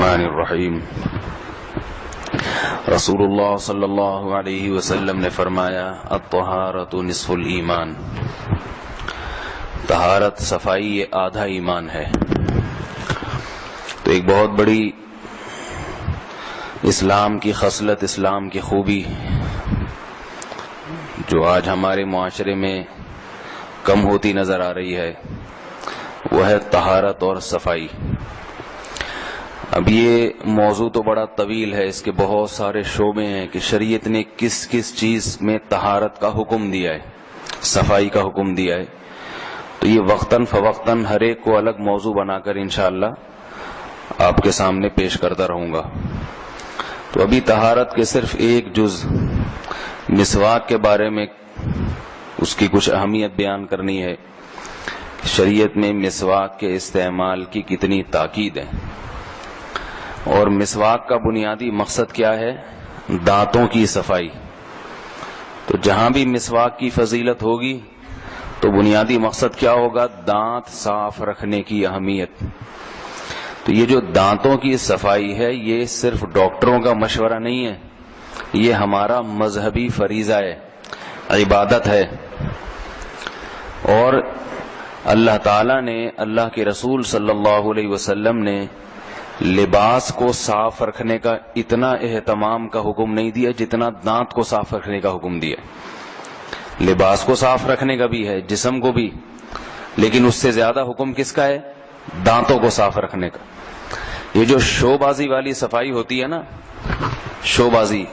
الرحمن الرحیم۔ رسول اللہ صلی اللہ علیہ وسلم نے فرمایا الطہارۃ نصف الایمان، طہارت صفائی یہ آدھا ایمان ہے۔ تو ایک بہت بڑی اسلام کی خصلت، اسلام کی خوبی جو آج ہمارے معاشرے میں کم ہوتی نظر آ رہی ہے وہ ہے طہارت اور صفائی۔ اب یہ موضوع تو بڑا طویل ہے، اس کے بہت سارے شعبے ہیں کہ شریعت نے کس کس چیز میں طہارت کا حکم دیا ہے، صفائی کا حکم دیا ہے۔ تو یہ وقتاً فوقتاً ہر ایک کو الگ موضوع بنا کر انشاءاللہ آپ کے سامنے پیش کرتا رہوں گا۔ تو ابھی طہارت کے صرف ایک جز مسواک کے بارے میں اس کی کچھ اہمیت بیان کرنی ہے۔ شریعت میں مسواک کے استعمال کی کتنی تاکید ہے، اور مسواک کا بنیادی مقصد کیا ہے؟ دانتوں کی صفائی۔ تو جہاں بھی مسواک کی فضیلت ہوگی تو بنیادی مقصد کیا ہوگا؟ دانت صاف رکھنے کی اہمیت۔ تو یہ جو دانتوں کی صفائی ہے یہ صرف ڈاکٹروں کا مشورہ نہیں ہے، یہ ہمارا مذہبی فریضہ ہے، عبادت ہے۔ اور اللہ تعالیٰ نے، اللہ کے رسول صلی اللہ علیہ وسلم نے لباس کو صاف رکھنے کا اتنا اہتمام کا حکم نہیں دیا جتنا دانت کو صاف رکھنے کا حکم دیا۔ لباس کو صاف رکھنے کا بھی ہے، جسم کو بھی، لیکن اس سے زیادہ حکم کس کا ہے؟ دانتوں کو صاف رکھنے کا۔ یہ جو شو بازی والی صفائی ہوتی ہے نا، شو بازی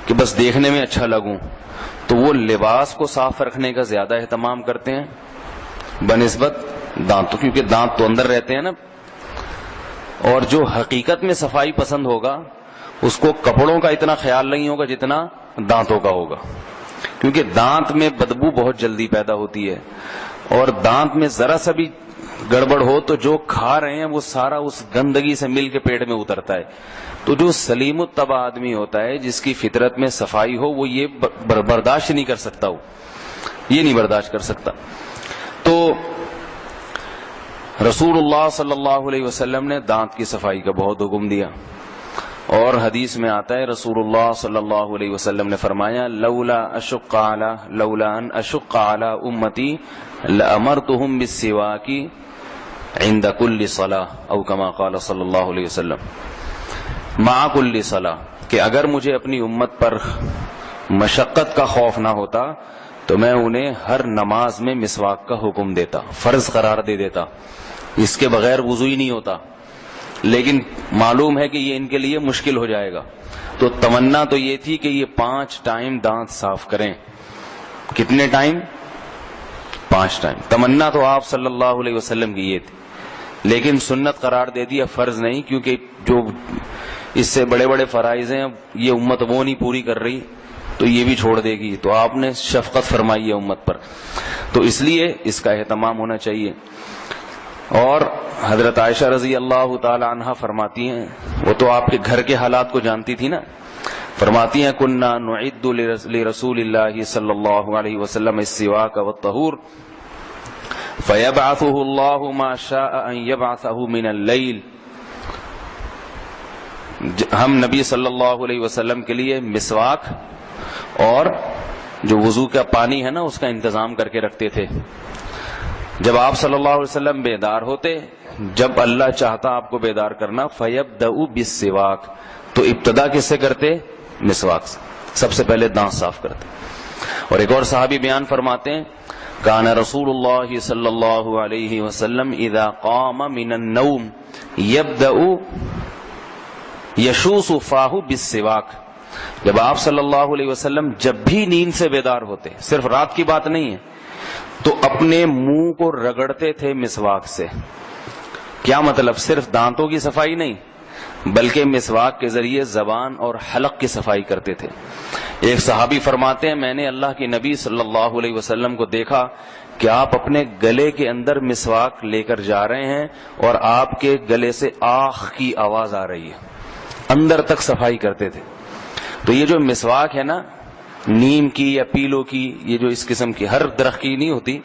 کہ بس دیکھنے میں اچھا لگوں، تو وہ لباس کو صاف رکھنے کا زیادہ اہتمام کرتے ہیں بنسبت دانتوں، کیونکہ دانت تو اندر رہتے ہیں نا۔ اور جو حقیقت میں صفائی پسند ہوگا اس کو کپڑوں کا اتنا خیال نہیں ہوگا جتنا دانتوں کا ہوگا، کیونکہ دانت میں بدبو بہت جلدی پیدا ہوتی ہے، اور دانت میں ذرا سا بھی گڑبڑ ہو تو جو کھا رہے ہیں وہ سارا اس گندگی سے مل کے پیٹ میں اترتا ہے۔ تو جو سلیم الطبع آدمی ہوتا ہے، جس کی فطرت میں صفائی ہو، وہ یہ برداشت نہیں کر سکتا، یہ نہیں برداشت کر سکتا۔ تو رسول اللہ صلی اللہ علیہ وسلم نے دانت کی صفائی کا بہت حکم دیا، اور حدیث میں آتا ہے رسول اللہ صلی اللہ علیہ وسلم نے فرمایا لولا ان اشق علی امتی لامرتهم بالسواک عند كل صلاۃ او کما قال صلی اللہ علیہ وسلم مع كل صلاۃ، کہ اگر مجھے اپنی امت پر مشقت کا خوف نہ ہوتا تو میں انہیں ہر نماز میں مسواک کا حکم دیتا، فرض قرار دے دیتا، اس کے بغیر وضو ہی نہیں ہوتا۔ لیکن معلوم ہے کہ یہ ان کے لیے مشکل ہو جائے گا، تو تمنا تو یہ تھی کہ یہ 5 ٹائم دانت صاف کریں۔ کتنے ٹائم؟ 5 ٹائم۔ تمنا تو آپ صلی اللہ علیہ وسلم کی یہ تھی، لیکن سنت قرار دے دیا، فرض نہیں، کیونکہ جو اس سے بڑے بڑے فرائض ہیں یہ امت وہ نہیں پوری کر رہی تو یہ بھی چھوڑ دے گی، تو آپ نے شفقت فرمائی ہے امت پر، تو اس لیے اس کا اہتمام ہونا چاہیے۔ اور حضرت عائشہ رضی اللہ تعالی عنہا فرماتی ہیں، وہ تو آپ کے گھر کے حالات کو جانتی تھی نا، فرماتی ہیں کننا نعد لرسول اللہ صلی اللہ علیہ وسلم السواک والطہور فیبعثہ اللہ ما شاء ان یبعثہ من اللیل، ہم نبی صلی اللہ علیہ وسلم کے لیے مسواک اور جو وضو کا پانی ہے نا اس کا انتظام کر کے رکھتے تھے۔ جب آپ صلی اللہ علیہ وسلم بیدار ہوتے، جب اللہ چاہتا آپ کو بیدار کرنا، فَيَبْدَأُ بِالسِّوَاكِ، تو ابتدا کس سے کرتے؟ مسواک سے، سب سے پہلے دانت صاف کرتے۔ اور ایک اور صحابی بیان فرماتے ہیں کان رسول اللہ صلی اللہ علیہ وسلم اذا قام من النوم يبدأ يشوص فاہ بالسواک، جب آپ صلی اللہ علیہ وسلم جب بھی نیند سے بیدار ہوتے، صرف رات کی بات نہیں ہے، تو اپنے منہ کو رگڑتے تھے مسواک سے۔ کیا مطلب؟ صرف دانتوں کی صفائی نہیں بلکہ مسواک کے ذریعے زبان اور حلق کی صفائی کرتے تھے۔ ایک صحابی فرماتے ہیں میں نے اللہ کے نبی صلی اللہ علیہ وسلم کو دیکھا کہ آپ اپنے گلے کے اندر مسواک لے کر جا رہے ہیں اور آپ کے گلے سے آخ کی آواز آ رہی ہے، اندر تک صفائی کرتے تھے۔ تو یہ جو مسواک ہے نا، نیم کی یا پیلو کی، یہ جو اس قسم کی ہر درخت کی نہیں ہوتی،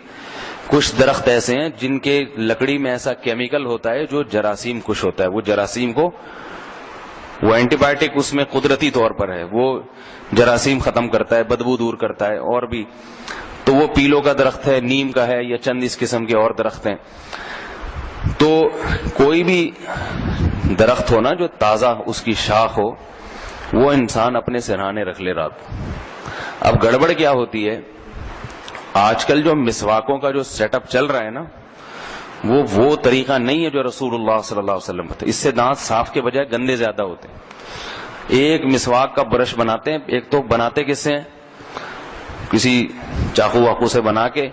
کچھ درخت ایسے ہیں جن کے لکڑی میں ایسا کیمیکل ہوتا ہے جو جراثیم کش ہوتا ہے، وہ جراثیم کو، وہ اینٹی بایوٹک اس میں قدرتی طور پر ہے، وہ جراثیم ختم کرتا ہے، بدبو دور کرتا ہے، اور بھی تو وہ پیلو کا درخت ہے، نیم کا ہے، یا چند اس قسم کے اور درخت ہیں. تو کوئی بھی درخت ہو نا جو تازہ اس کی شاخ ہو، وہ انسان اپنے سرہانے رکھ لے رات کو. اب گڑبڑ کیا ہوتی ہے، آج کل جو مسواکوں کا جو سیٹ اپ چل رہا ہے نا، وہ طریقہ نہیں ہے جو رسول اللہ صلی اللہ علیہ وسلم بتایا. اس سے دانت صاف کے بجائے گندے زیادہ ہوتے ہیں. ایک مسواک کا برش بناتے ہیں، ایک تو بناتے کس سے ہیں، کسی چاقو واقو سے بنا کے،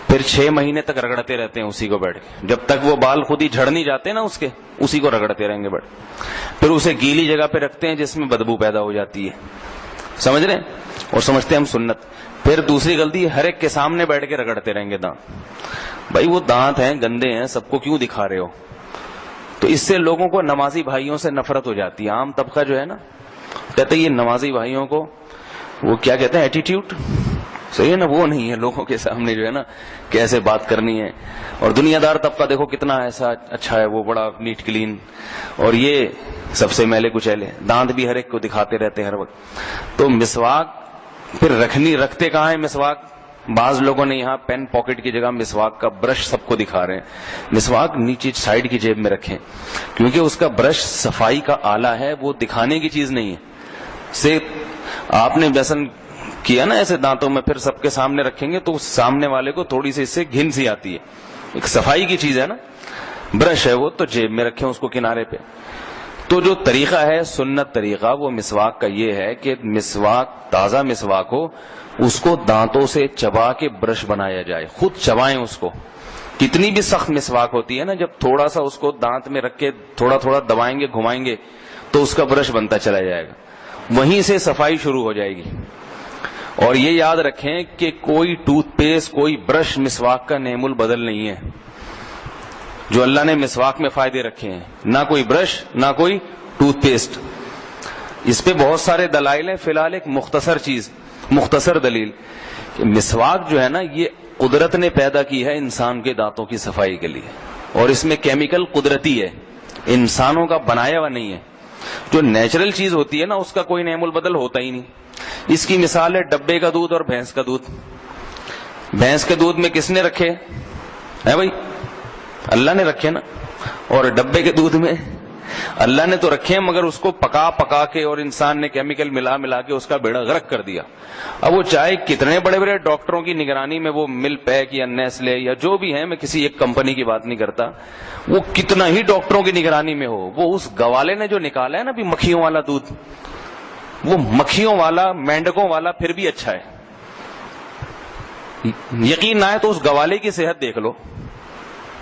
پھر 6 مہینے تک رگڑتے رہتے ہیں اسی کو بیٹھ کے، جب تک وہ بال خود ہی جھڑ نہیں جاتے نا اس کے، اسی کو رگڑتے رہیں گے بیٹھ. پھر اسے گیلی جگہ پہ رکھتے ہیں جس میں بدبو پیدا ہو جاتی ہے، سمجھ رہے ہیں، اور سمجھتے ہیں ہم سنت. پھر دوسری غلطی، ہر ایک کے سامنے بیٹھ کے رگڑتے رہیں گے دانت. بھائی وہ دانت ہیں، گندے ہیں، سب کو کیوں دکھا رہے ہو؟ تو اس سے لوگوں کو نمازی بھائیوں سے نفرت ہو جاتی ہے. عام طبقہ جو ہے نا کہتے ہیں یہ نمازی بھائیوں کو، وہ کیا کہتے ہیں، ایٹیٹیوڈ، صحیح ہے نا، وہ نہیں ہے لوگوں کے سامنے جو ہے نا کیسے بات کرنی ہے. اور دنیا دار طبقہ دیکھو کتنا ایسا اچھا ہے، وہ بڑا نیٹ کلین، اور یہ سب سے میلے کچیلے، دانت بھی ہر ایک کو دکھاتے رہتے ہیں ہر وقت. تو مسواک پھر رکھتے کہاں ہے مسواک؟ بعض لوگوں نے یہاں پین پاکٹ کی جگہ مسواک کا برش سب کو دکھا رہے ہیں. مسواک نیچے سائڈ کی جیب میں رکھیں، کیونکہ اس کا برش صفائی کا آلہ ہے، وہ دکھانے کی چیز نہیں ہے. سے آپ نے بیسن کیا نا ایسے دانتوں میں، پھر سب کے سامنے رکھیں گے تو سامنے والے کو تھوڑی سی اس سے گھن سی آتی ہے. ایک صفائی کی چیز ہے نا، برش ہے وہ تو جیب میں رکھیں اس کو کنارے پہ. تو جو طریقہ ہے سنت طریقہ وہ مسواک کا یہ ہے کہ مسواک، تازہ مسواک ہو، اس کو دانتوں سے چبا کے برش بنایا جائے، خود چبائیں اس کو. کتنی بھی سخت مسواک ہوتی ہے نا، جب تھوڑا سا اس کو دانت میں رکھ کے تھوڑا تھوڑا دبائیں گے، گھمائیں گے تو اس کا برش بنتا چلا جائے گا، وہیں سے صفائی شروع ہو جائے گی. اور یہ یاد رکھیں کہ کوئی ٹوتھ پیسٹ، کوئی برش مسواک کا نعم البدل نہیں ہے. جو اللہ نے مسواک میں فائدے رکھے ہیں، نہ کوئی برش نہ کوئی ٹوتھ پیسٹ. اس پہ بہت سارے دلائل ہیں، فی الحال ایک مختصر دلیل، کہ مسواک جو ہے نا یہ قدرت نے پیدا کی ہے انسان کے دانتوں کی صفائی کے لیے، اور اس میں کیمیکل قدرتی ہے، انسانوں کا بنایا ہوا نہیں ہے. جو نیچرل چیز ہوتی ہے نا اس کا کوئی نعم البدل ہوتا ہی نہیں. اس کی مثال ہے ڈبے کا دودھ اور بھینس کا دودھ. بھینس کے دودھ میں کس نے رکھے ہے بھائی؟ اللہ نے رکھے نا. اور ڈبے کے دودھ میں اللہ نے تو رکھے ہیں، مگر اس کو پکا کے اور انسان نے کیمیکل ملا کے اس کا بیڑا غرق کر دیا. اب وہ چاہے کتنے بڑے بڑے ڈاکٹروں کی نگرانی میں، وہ مل پیک یا نیسلے یا جو بھی ہیں، میں کسی ایک کمپنی کی بات نہیں کرتا، وہ کتنا ہی ڈاکٹروں کی نگرانی میں ہو، وہ اس گوالے نے جو نکالا ہے نا بھی مکھیوں والا دودھ، وہ مکھیوں والا، مینڈکوں والا پھر بھی اچھا ہے. یقین نہ ہے تو اس گوالے کی صحت دیکھ لو،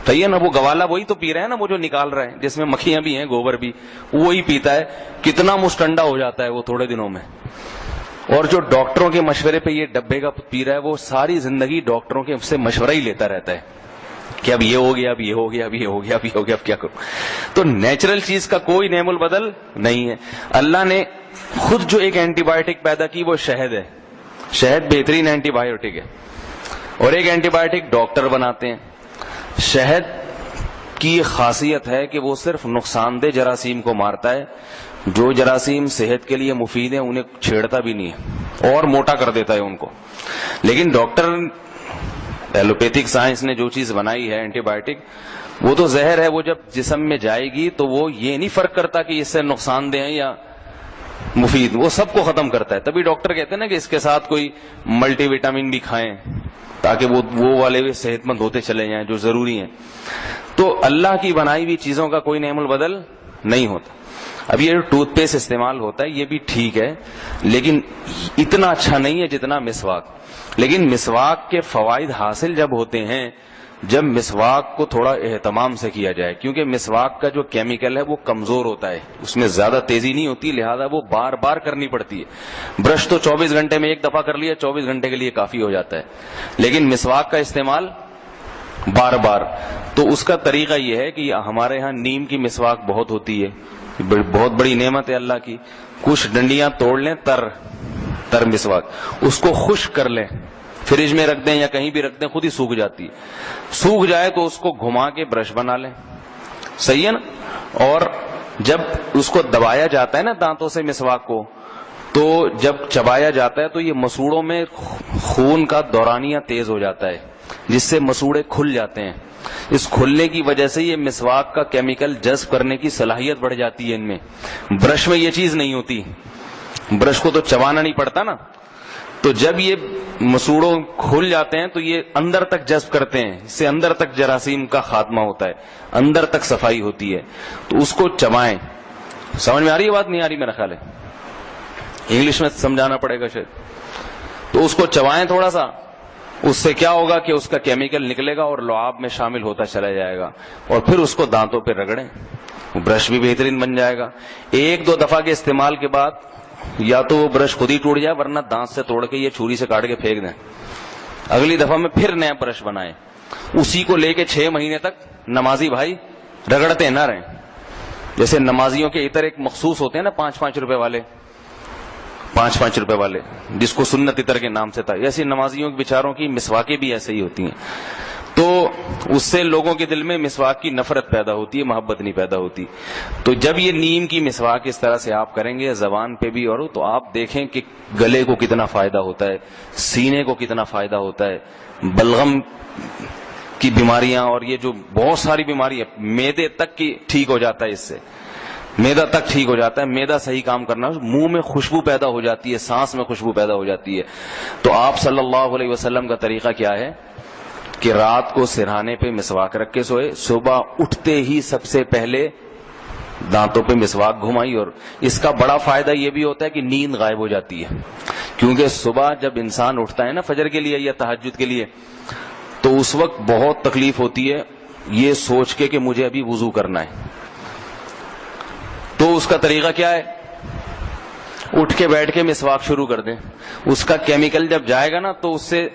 صحیح ہے نا، وہ گوالا وہی تو پی رہے ہیں نا، وہ جو نکال رہے ہیں جس میں مکھیاں بھی ہیں، گوبر بھی، وہی پیتا ہے. کتنا مستنڈا ہو جاتا ہے وہ تھوڑے دنوں میں. اور جو ڈاکٹروں کے مشورے پہ یہ ڈبے کا پی رہا ہے، وہ ساری زندگی ڈاکٹروں کے سے مشورہ ہی لیتا رہتا ہے کہ اب یہ ہو گیا، اب یہ ہو گیا، اب یہ ہو گیا، اب یہ ہو گیا، اب کیا کروں. تو نیچرل چیز کا کوئی نعم البدل نہیں ہے. اللہ نے خود جو ایک اینٹی بایوٹک پیدا کی وہ شہد ہے. شہد بہترین اینٹی بایوٹک ہے، اور ایک اینٹی بایوٹک ڈاکٹر بناتے ہیں. شہد کی خاصیت ہے کہ وہ صرف نقصان دہ جراثیم کو مارتا ہے، جو جراثیم صحت کے لیے مفید ہیں انہیں چھیڑتا بھی نہیں ہے اور موٹا کر دیتا ہے ان کو. لیکن ڈاکٹر ایلوپیتھک سائنس نے جو چیز بنائی ہے اینٹی بایوٹک، وہ تو زہر ہے، وہ جب جسم میں جائے گی تو وہ یہ نہیں فرق کرتا کہ اس سے نقصان دہ ہیں یا مفید، وہ سب کو ختم کرتا ہے. تبھی ڈاکٹر کہتے ہیں نا کہ اس کے ساتھ کوئی ملٹی وٹامن بھی کھائیں تاکہ وہ والے بھی صحت مند ہوتے چلے جائیں جو ضروری ہیں. تو اللہ کی بنائی ہوئی چیزوں کا کوئی نعم البدل نہیں ہوتا. اب یہ ٹوتھ پیسٹ استعمال ہوتا ہے یہ بھی ٹھیک ہے، لیکن اتنا اچھا نہیں ہے جتنا مسواک. لیکن مسواک کے فوائد حاصل جب ہوتے ہیں جب مسواک کو تھوڑا اہتمام سے کیا جائے، کیونکہ مسواک کا جو کیمیکل ہے وہ کمزور ہوتا ہے، اس میں زیادہ تیزی نہیں ہوتی، لہذا وہ بار بار کرنی پڑتی ہے. برش تو 24 گھنٹے میں ایک دفعہ کر لیا، 24 گھنٹے کے لیے کافی ہو جاتا ہے. لیکن مسواک کا استعمال بار بار. تو اس کا طریقہ یہ ہے کہ ہمارے ہاں نیم کی مسواک بہت ہوتی ہے، بہت بڑی نعمت ہے اللہ کی. کچھ ڈنڈیاں توڑ لیں، تر مسواک، اس کو خشک کر لیں، فریج میں رکھ دیں یا کہیں بھی رکھ دیں خود ہی سوکھ جاتی ہے. سوکھ جائے تو اس کو گھما کے برش بنا لیں, صحیح ہے نا. اور جب اس کو دبایا جاتا ہے نا دانتوں سے مسواک کو, تو جب چبایا جاتا ہے تو یہ مسوڑوں میں خون کا دورانیہ تیز ہو جاتا ہے, جس سے مسوڑے کھل جاتے ہیں. اس کھلنے کی وجہ سے یہ مسواک کا کیمیکل جذب کرنے کی صلاحیت بڑھ جاتی ہے ان میں. برش میں یہ چیز نہیں ہوتی, برش کو تو چبانا نہیں پڑتا نا, تو جب یہ مسوڑوں کھل جاتے ہیں تو یہ اندر تک جذب کرتے ہیں, اس سے اندر تک جراثیم کا خاتمہ ہوتا ہے, اندر تک صفائی ہوتی ہے. تو اس کو چبائیں. سمجھ میں آ رہی ہے بات؟ نہیں آ رہی میرا خیال ہے, انگلش میں سمجھانا پڑے گا شاید. تو اس کو چبائیں تھوڑا سا, اس سے کیا ہوگا کہ اس کا کیمیکل نکلے گا اور لعاب میں شامل ہوتا چلا جائے گا, اور پھر اس کو دانتوں پہ رگڑیں, برش بھی بہترین بن جائے گا. ایک دو دفعہ کے استعمال کے بعد یا تو وہ برش خود ہی ٹوٹ جائے, ورنہ دانت سے توڑ کے یہ چھری سے کاٹ کے پھینک دیں. اگلی دفعہ میں پھر نیا برش بنائیں. اسی کو لے کے 6 مہینے تک نمازی بھائی رگڑتے نہ رہیں. جیسے نمازیوں کے عطر ایک مخصوص ہوتے ہیں نا, 5-5 روپے والے, 5-5 روپے والے, جس کو سنت عطر کے نام سے تھا, ایسی نمازیوں کے بیچاروں کی مسواکیں بھی ایسے ہی ہوتی ہیں. تو اس سے لوگوں کے دل میں مسواک کی نفرت پیدا ہوتی ہے, محبت نہیں پیدا ہوتی. تو جب یہ نیم کی مسواک اس طرح سے آپ کریں گے زبان پہ بھی, اور تو آپ دیکھیں کہ گلے کو کتنا فائدہ ہوتا ہے, سینے کو کتنا فائدہ ہوتا ہے, بلغم کی بیماریاں اور یہ جو بہت ساری بیماریاں, معدے تک کی ٹھیک ہو جاتا ہے اس سے, میدا تک ٹھیک ہو جاتا ہے. میدا صحیح کام کرنا, منہ میں خوشبو پیدا ہو جاتی ہے, سانس میں خوشبو پیدا ہو جاتی ہے. تو آپ صلی اللہ علیہ وسلم کا طریقہ کیا ہے کہ رات کو سرہانے پہ مسواک رکھ کے سوئے, صبح اٹھتے ہی سب سے پہلے دانتوں پہ مسواک گھمائی. اور اس کا بڑا فائدہ یہ بھی ہوتا ہے کہ نیند غائب ہو جاتی ہے, کیونکہ صبح جب انسان اٹھتا ہے نا فجر کے لیے یا تہجد کے لیے, تو اس وقت بہت تکلیف ہوتی ہے یہ سوچ کے کہ مجھے ابھی وضو کرنا ہے. تو اس کا طریقہ کیا ہے, اٹھ کے بیٹھ کے مسواک شروع کر دیں. اس کا کیمیکل جب جائے گا نا تو اس سے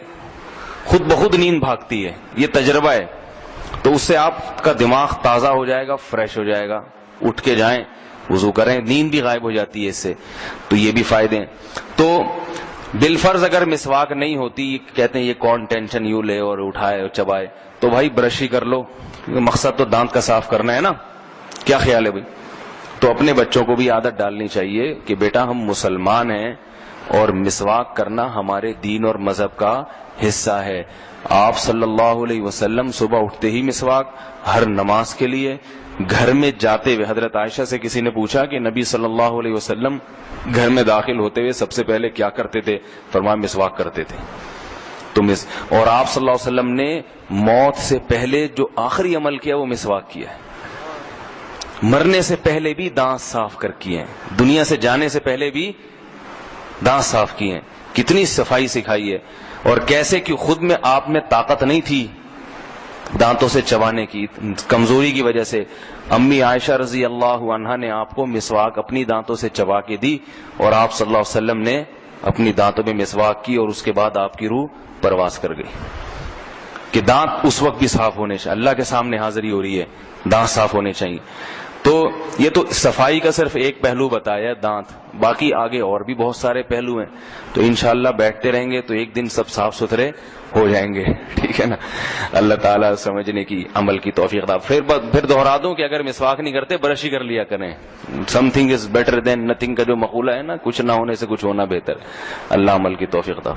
خود بخود نیند بھاگتی ہے, یہ تجربہ ہے. تو اس سے آپ کا دماغ تازہ ہو جائے گا, فریش ہو جائے گا. اٹھ کے جائیں, وضو کریں, نیند بھی غائب ہو جاتی ہے اس سے. تو یہ بھی فائدے ہیں. تو بالفرض اگر مسواک نہیں ہوتی, کہتے ہیں یہ کون ٹینشن یوں لے اور اٹھائے اور چبائے, تو بھائی برش ہی کر لو, مقصد تو دانت کا صاف کرنا ہے نا. کیا خیال ہے بھائی؟ تو اپنے بچوں کو بھی عادت ڈالنی چاہیے کہ بیٹا ہم مسلمان ہیں اور مسواک کرنا ہمارے دین اور مذہب کا حصہ ہے. آپ صلی اللہ علیہ وسلم صبح اٹھتے ہی مسواک, ہر نماز کے لیے, گھر میں جاتے ہوئے. حضرت عائشہ سے کسی نے پوچھا کہ نبی صلی اللہ علیہ وسلم گھر میں داخل ہوتے ہوئے سب سے پہلے کیا کرتے تھے؟ فرمایا مسواک کرتے تھے. اور آپ صلی اللہ علیہ وسلم نے موت سے پہلے جو آخری عمل کیا وہ مسواک کیا ہے. مرنے سے پہلے بھی دانت صاف کر کیے ہیں, دنیا سے جانے سے پہلے بھی دانت صاف کیے ہیں. کتنی صفائی سکھائی ہے, اور کیسے کہ خود میں آپ میں طاقت نہیں تھی دانتوں سے چبانے کی, کمزوری کی وجہ سے امی عائشہ رضی اللہ عنہا نے آپ کو مسواک اپنی دانتوں سے چبا کے دی, اور آپ صلی اللہ علیہ وسلم نے اپنی دانتوں میں مسواک کی, اور اس کے بعد آپ کی روح پرواز کر گئی. کہ دانت اس وقت بھی صاف ہونے چاہیے, اللہ کے سامنے حاضری ہو رہی ہے, دانت صاف ہونے چاہیے. تو یہ تو صفائی کا صرف ایک پہلو بتایا دانت, باقی آگے اور بھی بہت سارے پہلو ہیں. تو انشاءاللہ بیٹھتے رہیں گے تو ایک دن سب صاف ستھرے ہو جائیں گے, ٹھیک ہے نا. اللہ تعالیٰ سمجھنے کی, عمل کی توفیق دے. پھر دوہرا دوں کہ اگر مسواک نہیں کرتے برش ہی کر لیا کریں. Some thing is better than nothing کا جو مقولہ ہے نا, کچھ نہ ہونے سے کچھ ہونا بہتر. اللہ عمل کی توفیق دے.